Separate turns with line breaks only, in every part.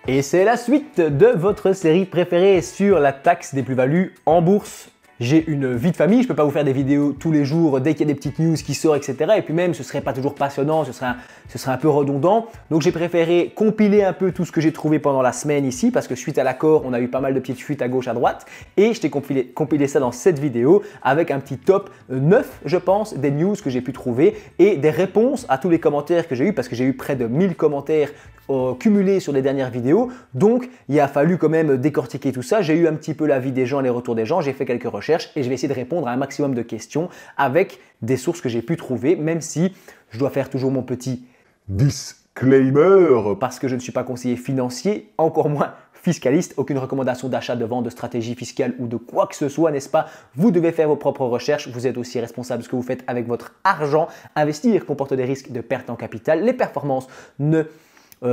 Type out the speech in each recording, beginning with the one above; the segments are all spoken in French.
Et c'est la suite de votre série préférée sur la taxe des plus-values en bourse. J'ai une vie de famille, je ne peux pas vous faire des vidéos tous les jours dès qu'il y a des petites news qui sortent, etc. Et puis même, ce ne serait pas toujours passionnant, ce serait un peu redondant. Donc j'ai préféré compiler un peu tout ce que j'ai trouvé pendant la semaine ici, parce que suite à l'accord, on a eu pas mal de petites fuites à gauche, à droite. Et je t'ai compilé ça dans cette vidéo avec un petit top 9, je pense, des news que j'ai pu trouver et des réponses à tous les commentaires que j'ai eu, parce que j'ai eu près de 1000 commentaires cumulés sur les dernières vidéos, donc il a fallu quand même décortiquer tout ça. J'ai eu un petit peu l'avis des gens, les retours des gens, j'ai fait quelques recherches et je vais essayer de répondre à un maximum de questions avec des sources que j'ai pu trouver, même si je dois faire toujours mon petit disclaimer parce que je ne suis pas conseiller financier, encore moins fiscaliste, aucune recommandation d'achat, de vente, de stratégie fiscale ou de quoi que ce soit, n'est-ce pas? Vous devez faire vos propres recherches, vous êtes aussi responsable de ce que vous faites avec votre argent. Investir comporte des risques de perte en capital, les performances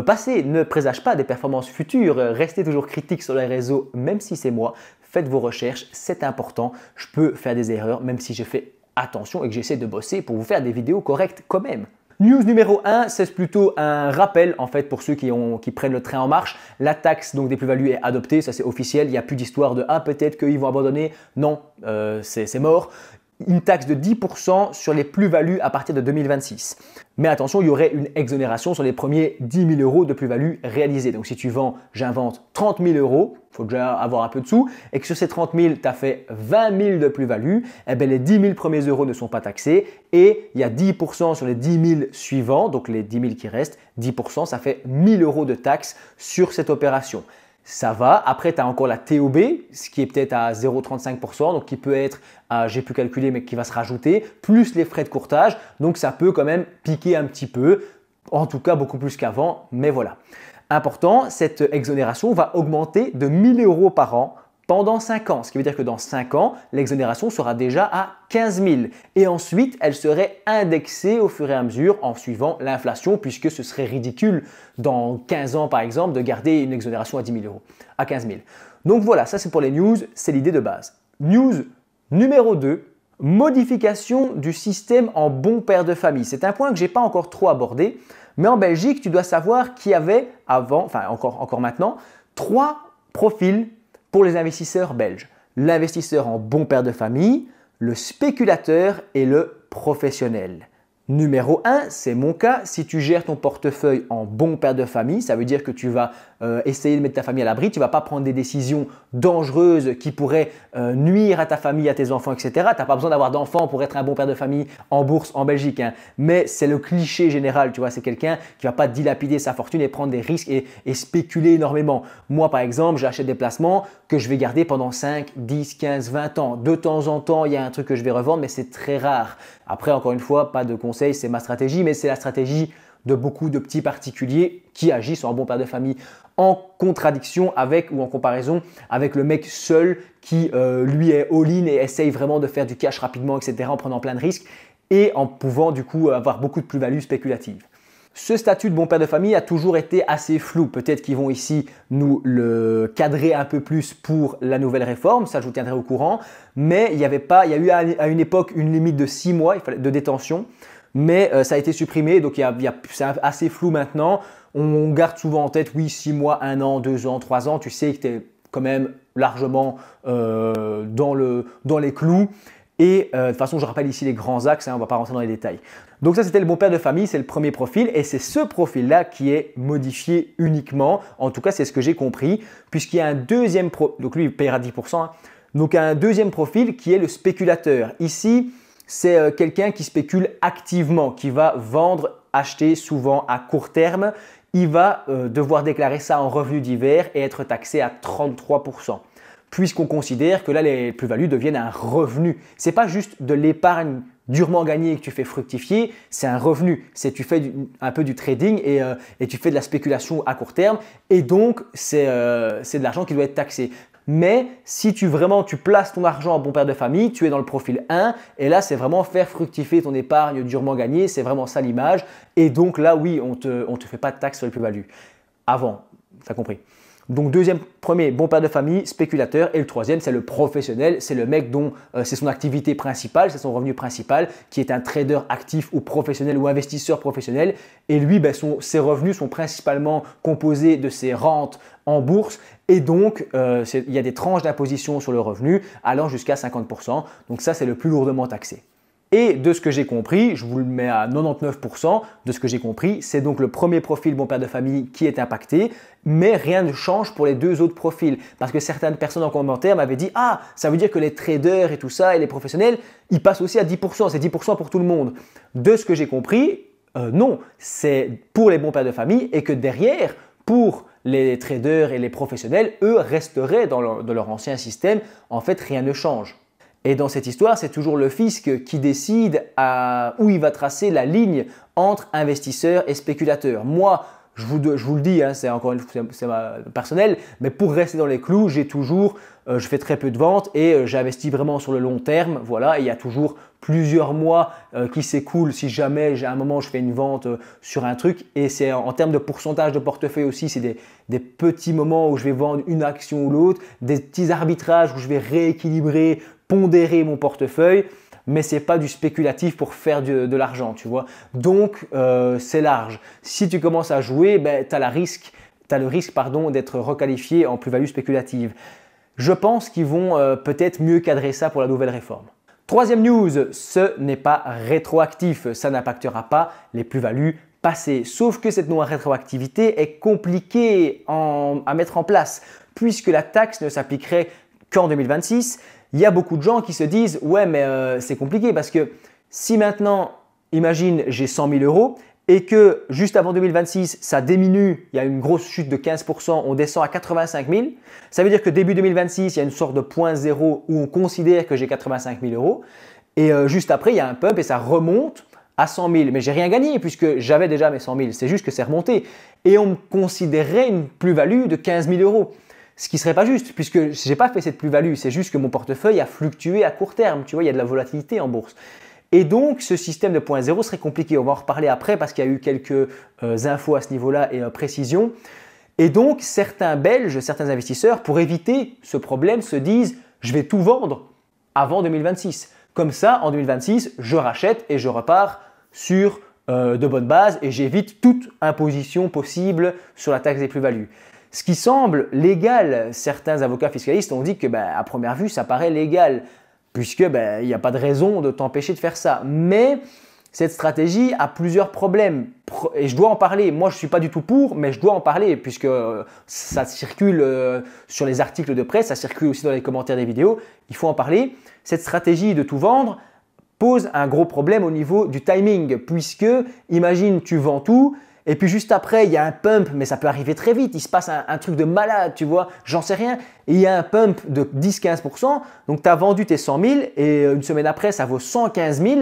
passées ne présagent pas des performances futures. Restez toujours critique sur les réseaux, même si c'est moi. Faites vos recherches, c'est important. Je peux faire des erreurs, même si je fais attention et que j'essaie de bosser pour vous faire des vidéos correctes quand même. News numéro 1, c'est plutôt un rappel en fait pour ceux qui prennent le train en marche. La taxe donc des plus-values est adoptée, ça c'est officiel. Il n'y a plus d'histoire de « ah peut-être qu'ils vont abandonner ». Non, c'est mort. Une taxe de 10% sur les plus-values à partir de 2026. Mais attention, il y aurait une exonération sur les premiers 10 000 € de plus-value réalisés. Donc si tu vends, j'invente 30 000 €, il faut déjà avoir un peu de sous, et que sur ces 30 000, tu as fait 20 000 de plus-value, eh bien les 10 000 premiers euros ne sont pas taxés et il y a 10% sur les 10 000 suivants, donc les 10 000 qui restent, 10%, ça fait 1 000 € de taxe sur cette opération. Ça va. Après, tu as encore la TOB, ce qui est peut-être à 0,35%, donc qui peut être, j'ai pu calculer, mais qui va se rajouter, plus les frais de courtage. Donc, ça peut quand même piquer un petit peu, en tout cas beaucoup plus qu'avant, mais voilà. Important, cette exonération va augmenter de 1 000 € par an pendant 5 ans. Ce qui veut dire que dans 5 ans, l'exonération sera déjà à 15 000. Et ensuite, elle serait indexée au fur et à mesure en suivant l'inflation, puisque ce serait ridicule dans 15 ans, par exemple, de garder une exonération à 10 000 €, à 15 000. Donc voilà, ça c'est pour les news, c'est l'idée de base. News numéro 2, modification du système en bon père de famille. C'est un point que je n'ai pas encore trop abordé, mais en Belgique, tu dois savoir qu'il y avait avant, enfin encore maintenant, 3 profils pour les investisseurs belges. L'investisseur en bon père de famille, le spéculateur et le professionnel. Numéro 1, c'est mon cas. Si tu gères ton portefeuille en bon père de famille, ça veut dire que tu vas essayer de mettre ta famille à l'abri. Tu ne vas pas prendre des décisions dangereuses qui pourraient nuire à ta famille, à tes enfants, etc. Tu n'as pas besoin d'avoir d'enfants pour être un bon père de famille en bourse en Belgique, hein. Mais c'est le cliché général. Tu vois, c'est quelqu'un qui ne va pas dilapider sa fortune et prendre des risques et spéculer énormément. Moi, par exemple, j'achète des placements que je vais garder pendant 5, 10, 15, 20 ans. De temps en temps, il y a un truc que je vais revendre, mais c'est très rare. Après, encore une fois, pas de conseils, c'est ma stratégie, mais c'est la stratégie de beaucoup de petits particuliers qui agissent en bon père de famille, en contradiction avec ou en comparaison avec le mec seul qui lui est all-in et essaye vraiment de faire du cash rapidement, etc. en prenant plein de risques et en pouvant du coup avoir beaucoup de plus-value spéculative. Ce statut de bon père de famille a toujours été assez flou. Peut-être qu'ils vont ici nous le cadrer un peu plus pour la nouvelle réforme, ça je vous tiendrai au courant. Mais il y a eu à une époque une limite de 6 mois de détention, mais ça a été supprimé, donc c'est assez flou maintenant. On garde souvent en tête, oui, 6 mois, 1 an, 2 ans, 3 ans, tu sais que tu es quand même largement dans les clous. Et de toute façon, je rappelle ici les grands axes, hein, on ne va pas rentrer dans les détails. Donc ça, c'était le bon père de famille, c'est le premier profil et c'est ce profil-là qui est modifié uniquement. En tout cas, c'est ce que j'ai compris, puisqu'il y a un deuxième profil, donc lui, il payera 10%. Hein. Donc, il y a un deuxième profil qui est le spéculateur. Ici, c'est quelqu'un qui spécule activement, qui va vendre, acheter souvent à court terme. Il va devoir déclarer ça en revenu divers et être taxé à 33%. Puisqu'on considère que là, les plus-values deviennent un revenu. Ce n'est pas juste de l'épargne durement gagnée que tu fais fructifier, c'est un revenu. Tu fais un peu du trading et tu fais de la spéculation à court terme et donc c'est de l'argent qui doit être taxé. Mais si tu places ton argent en bon père de famille, tu es dans le profil 1 et là, c'est vraiment faire fructifier ton épargne durement gagnée, c'est vraiment ça l'image. Et donc là, oui, on te fait pas de taxe sur les plus-values. Avant, tu as compris. Donc premier, bon père de famille, spéculateur. Et le troisième, c'est le professionnel. C'est le mec dont c'est son activité principale, c'est son revenu principal, qui est un trader actif ou professionnel ou investisseur professionnel. Et lui, ses revenus sont principalement composés de ses rentes en bourse. Et donc, il y a des tranches d'imposition sur le revenu allant jusqu'à 50%. Donc ça, c'est le plus lourdement taxé. Et de ce que j'ai compris, je vous le mets à 99%, de ce que j'ai compris, c'est donc le premier profil bon père de famille qui est impacté, mais rien ne change pour les deux autres profils. Parce que certaines personnes en commentaire m'avaient dit « Ah, ça veut dire que les traders et tout ça et les professionnels, ils passent aussi à 10%, c'est 10% pour tout le monde. » De ce que j'ai compris, non, c'est pour les bons pères de famille et que derrière, pour les traders et les professionnels, eux resteraient dans leur ancien système. En fait, rien ne change. Et dans cette histoire, c'est toujours le fisc qui décide où il va tracer la ligne entre investisseurs et spéculateurs. Moi, je vous le dis, hein, c'est personnel, mais pour rester dans les clous, je fais très peu de ventes et j'investis vraiment sur le long terme. Voilà, il y a toujours plusieurs mois qui s'écoulent si jamais à un moment je fais une vente sur un truc. Et c'est en termes de pourcentage de portefeuille aussi, c'est des petits moments où je vais vendre une action ou l'autre, des petits arbitrages où je vais rééquilibrer, pondérer mon portefeuille, mais ce n'est pas du spéculatif pour faire de l'argent, tu vois. Donc, c'est large. Si tu commences à jouer, tu as le risque d'être requalifié en plus-value spéculative. Je pense qu'ils vont peut-être mieux cadrer ça pour la nouvelle réforme. Troisième news, ce n'est pas rétroactif. Ça n'impactera pas les plus-values passées. Sauf que cette non-rétroactivité est compliquée à mettre en place puisque la taxe ne s'appliquerait qu'en 2026. Il y a beaucoup de gens qui se disent « Ouais, mais c'est compliqué parce que si maintenant, imagine, j'ai 100 000 euros et que juste avant 2026, ça diminue, il y a une grosse chute de 15%, on descend à 85 000. Ça veut dire que début 2026, il y a une sorte de point zéro où on considère que j'ai 85 000 euros. Et juste après, il y a un pump et ça remonte à 100 000. Mais j'ai rien gagné puisque j'avais déjà mes 100 000. C'est juste que c'est remonté. Et on me considérait une plus-value de 15 000 euros. Ce qui ne serait pas juste puisque je n'ai pas fait cette plus-value. C'est juste que mon portefeuille a fluctué à court terme. Tu vois, il y a de la volatilité en bourse. Et donc, ce système de point zéro serait compliqué. On va en reparler après parce qu'il y a eu quelques infos à ce niveau-là et précisions. Et donc, certains Belges, certains investisseurs, pour éviter ce problème, se disent « je vais tout vendre avant 2026 ». Comme ça, en 2026, je rachète et je repars sur de bonnes bases et j'évite toute imposition possible sur la taxe des plus-values. Ce qui semble légal, certains avocats fiscalistes ont dit que à première vue, ça paraît légal puisque il n'y a pas de raison de t'empêcher de faire ça. Mais cette stratégie a plusieurs problèmes et je dois en parler. Moi, je ne suis pas du tout pour, mais je dois en parler puisque ça circule sur les articles de presse, ça circule aussi dans les commentaires des vidéos. Il faut en parler. Cette stratégie de tout vendre pose un gros problème au niveau du timing puisque, imagine, tu vends tout et puis juste après, il y a un pump, mais ça peut arriver très vite. Il se passe un truc de malade, tu vois, j'en sais rien. Et il y a un pump de 10-15%. Donc, tu as vendu tes 100 000 et une semaine après, ça vaut 115 000.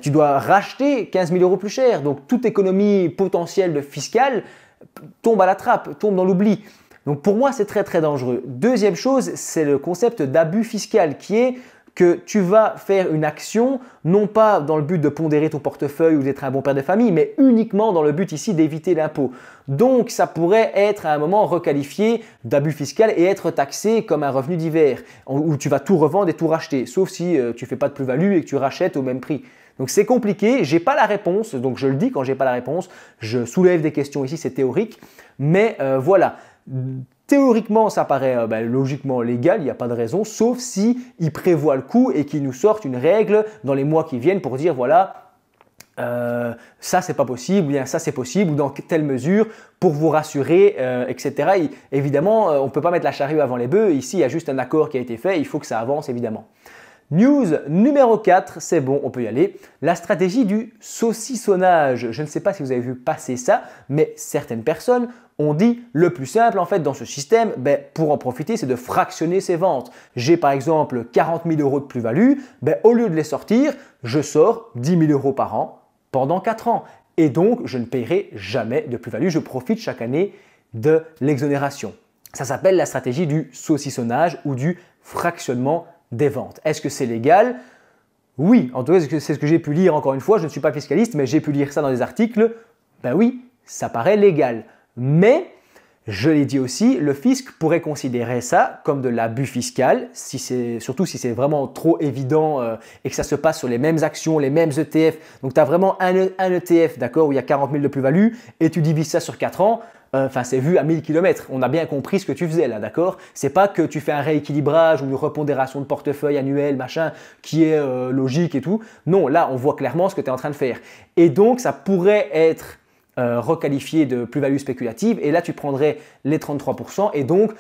Tu dois racheter 15 000 euros plus cher. Donc, toute économie potentielle de fiscale tombe à la trappe, tombe dans l'oubli. Donc, pour moi, c'est très, très dangereux. Deuxième chose, c'est le concept d'abus fiscal qui est que tu vas faire une action, non pas dans le but de pondérer ton portefeuille ou d'être un bon père de famille, mais uniquement dans le but ici d'éviter l'impôt. Donc, ça pourrait être à un moment requalifié d'abus fiscal et être taxé comme un revenu divers, où tu vas tout revendre et tout racheter, sauf si tu ne fais pas de plus-value et que tu rachètes au même prix. Donc, c'est compliqué, je n'ai pas la réponse, donc je le dis quand je n'ai pas la réponse, je soulève des questions ici, c'est théorique, mais voilà. Théoriquement, ça paraît logiquement légal, il n'y a pas de raison, sauf si ils prévoient le coup et qu'ils nous sortent une règle dans les mois qui viennent pour dire voilà, ça c'est pas possible, ou bien ça c'est possible, ou dans telle mesure, pour vous rassurer, etc. Évidemment, on ne peut pas mettre la charrue avant les bœufs, ici il y a juste un accord qui a été fait, il faut que ça avance évidemment. News numéro 4, c'est bon, on peut y aller. La stratégie du saucissonnage. Je ne sais pas si vous avez vu passer ça, mais certaines personnes ont dit le plus simple en fait dans ce système, pour en profiter, c'est de fractionner ses ventes. J'ai par exemple 40 000 euros de plus-value, au lieu de les sortir, je sors 10 000 euros par an pendant 4 ans. Et donc, je ne paierai jamais de plus-value, je profite chaque année de l'exonération. Ça s'appelle la stratégie du saucissonnage ou du fractionnement des ventes. Est-ce que c'est légal? Oui, en tout cas, c'est ce que j'ai pu lire encore une fois. Je ne suis pas fiscaliste, mais j'ai pu lire ça dans des articles. Oui, ça paraît légal. Mais Je l'ai dit aussi, le fisc pourrait considérer ça comme de l'abus fiscal, surtout si c'est vraiment trop évident et que ça se passe sur les mêmes actions, les mêmes ETF. Donc, tu as vraiment un ETF, d'accord, où il y a 40 000 de plus-value et tu divises ça sur 4 ans. Enfin, c'est vu à 1000 km. On a bien compris ce que tu faisais là, d'accord? C'est pas que tu fais un rééquilibrage ou une repondération de portefeuille annuel, machin, qui est logique et tout. Non, là, on voit clairement ce que tu es en train de faire. Et donc, ça pourrait être requalifié de plus-value spéculative. Et là, tu prendrais les 33% et donc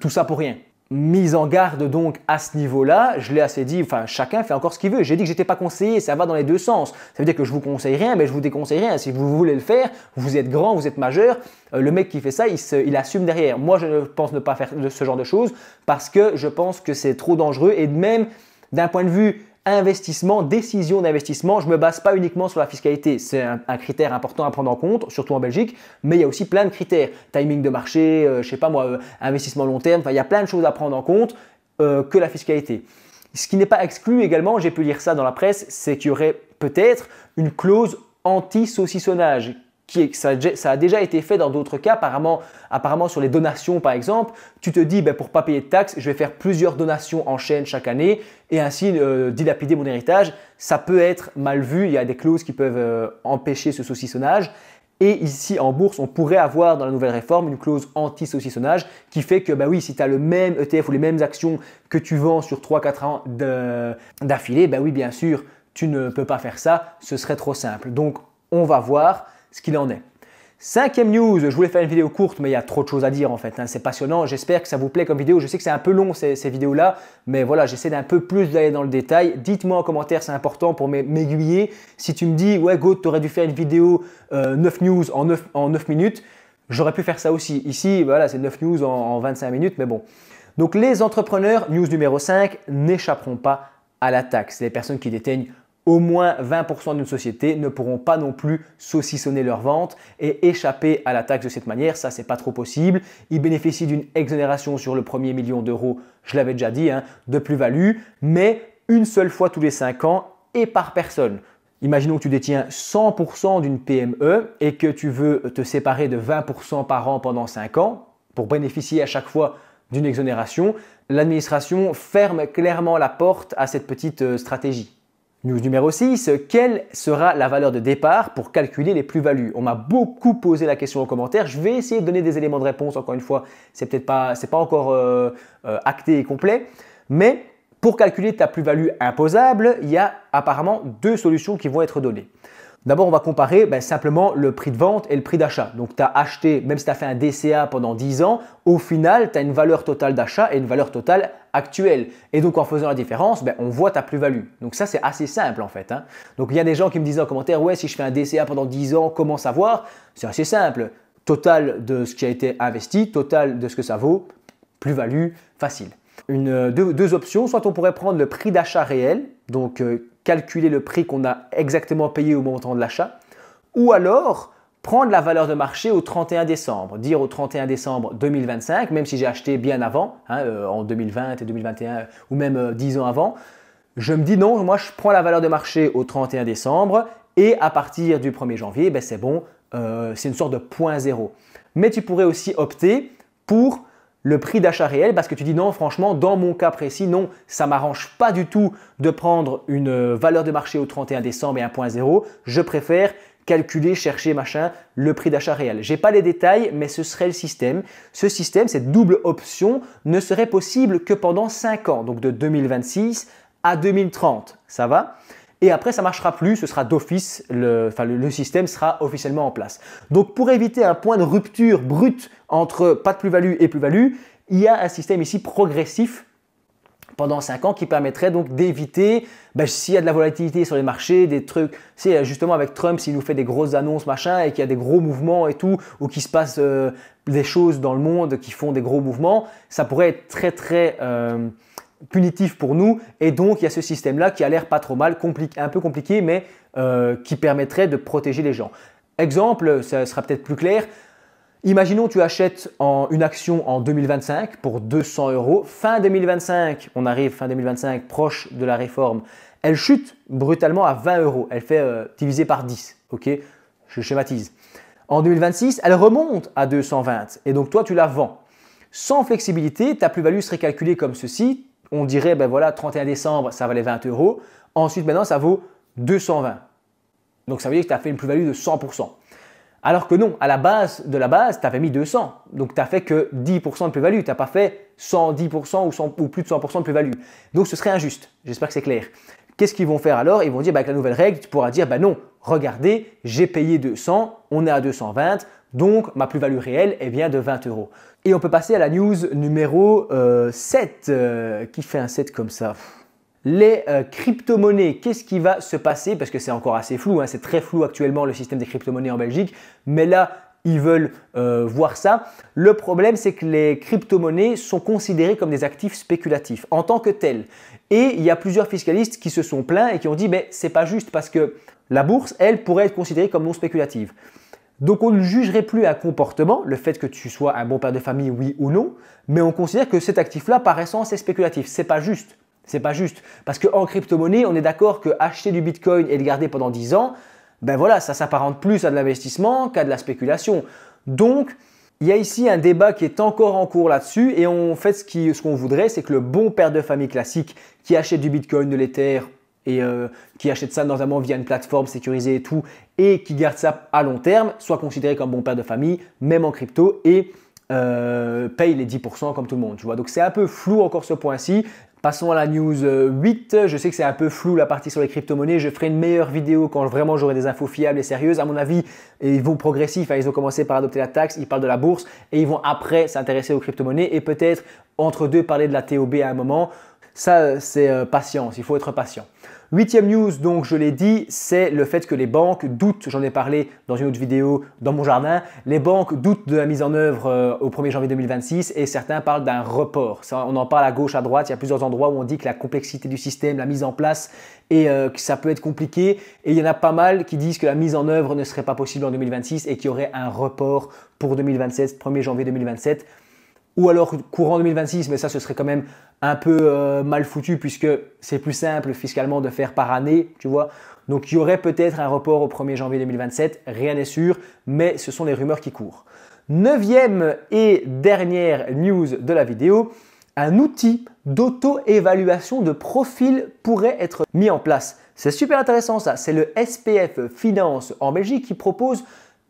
tout ça pour rien. Mise en garde donc à ce niveau-là, je l'ai assez dit, enfin chacun fait encore ce qu'il veut. J'ai dit que je n'étais pas conseillé, ça va dans les deux sens. Ça veut dire que je vous conseille rien, mais je vous déconseille rien. Si vous voulez le faire, vous êtes grand, vous êtes majeur, le mec qui fait ça, il assume derrière. Moi, je pense ne pas faire ce genre de choses parce que je pense que c'est trop dangereux et même d'un point de vue investissement, décision d'investissement, je ne me base pas uniquement sur la fiscalité. C'est un critère important à prendre en compte, surtout en Belgique, mais il y a aussi plein de critères. Timing de marché, je ne sais pas moi, investissement long terme, enfin, il y a plein de choses à prendre en compte que la fiscalité. Ce qui n'est pas exclu également, j'ai pu lire ça dans la presse, c'est qu'il y aurait peut-être une clause anti-saucissonnage. Ça a déjà été fait dans d'autres cas, apparemment sur les donations par exemple, tu te dis pour ne pas payer de taxes, je vais faire plusieurs donations en chaîne chaque année et ainsi dilapider mon héritage. Ça peut être mal vu, il y a des clauses qui peuvent empêcher ce saucissonnage. Et ici en bourse, on pourrait avoir dans la nouvelle réforme une clause anti-saucissonnage qui fait que oui, si tu as le même ETF ou les mêmes actions que tu vends sur 3-4 ans d'affilée, oui bien sûr, tu ne peux pas faire ça, ce serait trop simple. Donc on va voir ce qu'il en est. Cinquième news, je voulais faire une vidéo courte, mais il y a trop de choses à dire en fait. C'est passionnant, j'espère que ça vous plaît comme vidéo. Je sais que c'est un peu long ces vidéos-là, mais voilà, j'essaie d'un peu plus d'aller dans le détail. Dites-moi en commentaire, c'est important pour m'aiguiller. Si tu me dis, ouais, Gaud, tu aurais dû faire une vidéo 9 news en 9 minutes, j'aurais pu faire ça aussi. Ici, voilà, c'est 9 news en 25 minutes, mais bon. Donc les entrepreneurs, news numéro 5, n'échapperont pas à la taxe. Les personnes qui détiennent au moins 20% d'une société ne pourront pas non plus saucissonner leurs ventes et échapper à la taxe de cette manière. Ça, c'est pas trop possible. Ils bénéficient d'une exonération sur le premier million d'euros, je l'avais déjà dit, de plus-value, mais une seule fois tous les 5 ans et par personne. Imaginons que tu détiens 100% d'une PME et que tu veux te séparer de 20% par an pendant 5 ans pour bénéficier à chaque fois d'une exonération. L'administration ferme clairement la porte à cette petite stratégie. News numéro 6, quelle sera la valeur de départ pour calculer les plus-values? On m'a beaucoup posé la question en commentaire. Je vais essayer de donner des éléments de réponse. Encore une fois, c'est pas encore acté et complet. Mais pour calculer ta plus-value imposable, il y a apparemment deux solutions qui vont être données. D'abord, on va comparer simplement le prix de vente et le prix d'achat. Donc, tu as acheté, même si tu as fait un DCA pendant 10 ans, au final, tu as une valeur totale d'achat et une valeur totale actuelle. Et donc, en faisant la différence, on voit ta plus-value. Donc, ça, c'est assez simple en fait. Donc, il y a des gens qui me disaient en commentaire, ouais, si je fais un DCA pendant 10 ans, comment savoir? C'est assez simple. Total de ce qui a été investi, total de ce que ça vaut, plus-value, facile. Deux options, soit on pourrait prendre le prix d'achat réel, donc calculer le prix qu'on a exactement payé au moment de l'achat, ou alors prendre la valeur de marché au 31 décembre, dire au 31 décembre 2025, même si j'ai acheté bien avant, en 2020 et 2021 ou même 10 ans avant, je me dis non, moi je prends la valeur de marché au 31 décembre et à partir du 1er janvier, c'est bon, c'est une sorte de point zéro. Mais tu pourrais aussi opter pour le prix d'achat réel parce que tu dis non, franchement, dans mon cas précis, non, ça ne m'arrange pas du tout de prendre une valeur de marché au 31 décembre et un point zéro. Je préfère calculer, chercher, machin, le prix d'achat réel. Je n'ai pas les détails, mais ce serait le système. Ce système, cette double option, ne serait possible que pendant 5 ans, donc de 2026 à 2030. Ça va ? Et après, ça ne marchera plus, ce sera d'office, le système sera officiellement en place. Donc, pour éviter un point de rupture brute entre pas de plus-value et plus-value, il y a un système ici progressif pendant 5 ans qui permettrait donc d'éviter, s'il y a de la volatilité sur les marchés, des trucs, c'est justement avec Trump, s'il nous fait des grosses annonces, machin, et qu'il y a des gros mouvements et tout, ou qu'il se passe des choses dans le monde qui font des gros mouvements, ça pourrait être très, très punitif pour nous et donc il y a ce système-là qui a l'air pas trop mal, un peu compliqué mais qui permettrait de protéger les gens. Exemple, ça sera peut-être plus clair, imaginons tu achètes une action en 2025 pour 200 €, fin 2025, on arrive fin 2025 proche de la réforme, elle chute brutalement à 20 €, elle fait diviser par 10, ok, je schématise. En 2026, elle remonte à 220 et donc toi, tu la vends. Sans flexibilité, ta plus-value serait calculée comme ceci. On dirait, ben voilà, 31 décembre, ça valait 20 €. Ensuite, maintenant, ça vaut 220. Donc, ça veut dire que tu as fait une plus-value de 100%. Alors que non, à la base de la base, tu avais mis 200. Donc, tu n'as fait que 10% de plus-value. Tu n'as pas fait 110% ou plus de 100% de plus-value. Donc, ce serait injuste. J'espère que c'est clair. Qu'est-ce qu'ils vont faire alors? Ils vont dire, avec la nouvelle règle, tu pourras dire, non, regardez, j'ai payé 200, on est à 220, donc ma plus-value réelle est bien de 20 €. Et on peut passer à la news numéro 7, qui fait un 7 comme ça. Les crypto-monnaies, qu'est-ce qui va se passer? Parce que c'est encore assez flou, c'est très flou actuellement le système des crypto-monnaies en Belgique, mais là, ils veulent voir ça. Le problème, c'est que les crypto-monnaies sont considérées comme des actifs spéculatifs en tant que tels. Et il y a plusieurs fiscalistes qui se sont plaints et qui ont dit « c'est pas juste parce que la bourse, elle, pourrait être considérée comme non spéculative ». Donc on ne jugerait plus un comportement, le fait que tu sois un bon père de famille, oui ou non, mais on considère que cet actif-là, par essence, est spéculatif. C'est pas juste. C'est pas juste. Parce qu'en crypto-monnaie, on est d'accord que acheter du Bitcoin et le garder pendant 10 ans, voilà, ça s'apparente plus à de l'investissement qu'à de la spéculation. Donc, il y a ici un débat qui est encore en cours là-dessus et on fait ce qu'on voudrait, c'est que le bon père de famille classique qui achète du Bitcoin, de l'Ether et qui achète ça notamment via une plateforme sécurisée et tout et qui garde ça à long terme, soit considéré comme bon père de famille, même en crypto et paye les 10% comme tout le monde. Tu vois. Donc, c'est un peu flou encore ce point-ci. Passons à la news 8. Je sais que c'est un peu flou la partie sur les crypto-monnaies. Je ferai une meilleure vidéo quand vraiment j'aurai des infos fiables et sérieuses. À mon avis, ils vont progressif. Ils ont commencé par adopter la taxe, ils parlent de la bourse et ils vont après s'intéresser aux crypto-monnaies et peut-être entre deux parler de la TOB à un moment. Ça, c'est patience. Il faut être patient. 8e news, donc je l'ai dit, c'est le fait que les banques doutent, j'en ai parlé dans une autre vidéo dans mon jardin, les banques doutent de la mise en œuvre au 1er janvier 2026 et certains parlent d'un report. Ça, on en parle à gauche, à droite, il y a plusieurs endroits où on dit que la complexité du système, la mise en place et que ça peut être compliqué. Et il y en a pas mal qui disent que la mise en œuvre ne serait pas possible en 2026 et qu'il y aurait un report pour 2027, 1er janvier 2027. Ou alors courant 2026, mais ça ce serait quand même un peu mal foutu puisque c'est plus simple fiscalement de faire par année, tu vois. Donc il y aurait peut-être un report au 1er janvier 2027, rien n'est sûr, mais ce sont les rumeurs qui courent. 9e et dernière news de la vidéo, un outil d'auto-évaluation de profil pourrait être mis en place. C'est super intéressant ça, c'est le SPF Finance en Belgique qui propose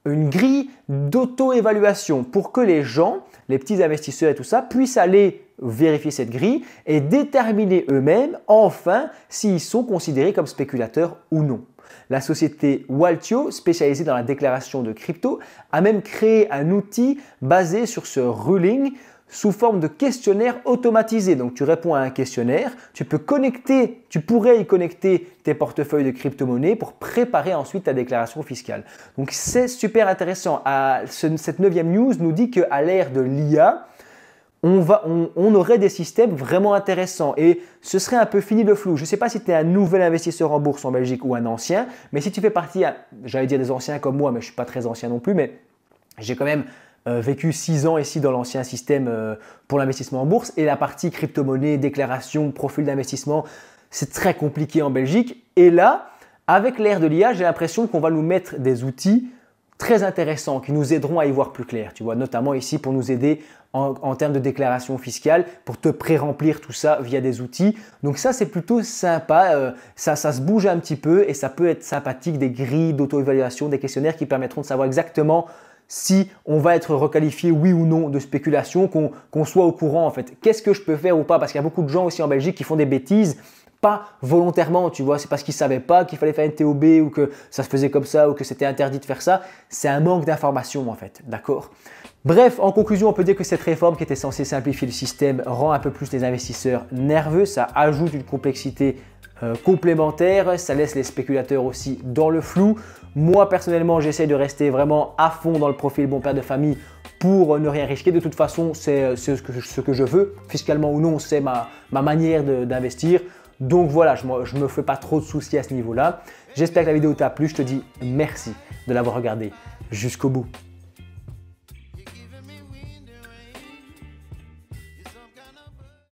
une grille d'auto-évaluation pour que les gens, les petits investisseurs et tout ça, puissent aller vérifier cette grille et déterminer eux-mêmes enfin s'ils sont considérés comme spéculateurs ou non. La société Waltio, spécialisée dans la déclaration de crypto, a même créé un outil basé sur ce ruling sous forme de questionnaire automatisé. Donc, tu réponds à un questionnaire, tu pourrais y connecter tes portefeuilles de crypto-monnaies pour préparer ensuite ta déclaration fiscale. Donc, c'est super intéressant. Cette 9e news nous dit qu'à l'ère de l'IA, on aurait des systèmes vraiment intéressants et ce serait un peu fini le flou. Je ne sais pas si tu es un nouvel investisseur en bourse en Belgique ou un ancien, mais si tu fais partie, j'allais dire des anciens comme moi, mais je ne suis pas très ancien non plus, mais j'ai quand même vécu 6 ans ici dans l'ancien système pour l'investissement en bourse et la partie crypto-monnaie, déclaration, profil d'investissement, c'est très compliqué en Belgique. Et là, avec l'ère de l'IA, j'ai l'impression qu'on va nous mettre des outils très intéressants qui nous aideront à y voir plus clair, tu vois, notamment ici pour nous aider en termes de déclaration fiscale, pour te pré-remplir tout ça via des outils. Donc ça, c'est plutôt sympa, ça se bouge un petit peu et ça peut être sympathique, des grilles d'auto-évaluation, des questionnaires qui permettront de savoir exactement si on va être requalifié oui ou non de spéculation, qu'on soit au courant en fait. Qu'est-ce que je peux faire ou pas? Parce qu'il y a beaucoup de gens aussi en Belgique qui font des bêtises, pas volontairement, tu vois, c'est parce qu'ils ne savaient pas qu'il fallait faire une TOB ou que ça se faisait comme ça ou que c'était interdit de faire ça. C'est un manque d'information en fait, d'accord? Bref, en conclusion, on peut dire que cette réforme qui était censée simplifier le système rend un peu plus les investisseurs nerveux, ça ajoute une complexité complémentaire, ça laisse les spéculateurs aussi dans le flou. Moi, personnellement, j'essaie de rester vraiment à fond dans le profil bon père de famille pour ne rien risquer. De toute façon, c'est ce que je veux, fiscalement ou non, c'est ma manière d'investir. Donc voilà, je ne me fais pas trop de soucis à ce niveau-là. J'espère que la vidéo t'a plu. Je te dis merci de l'avoir regardé jusqu'au bout.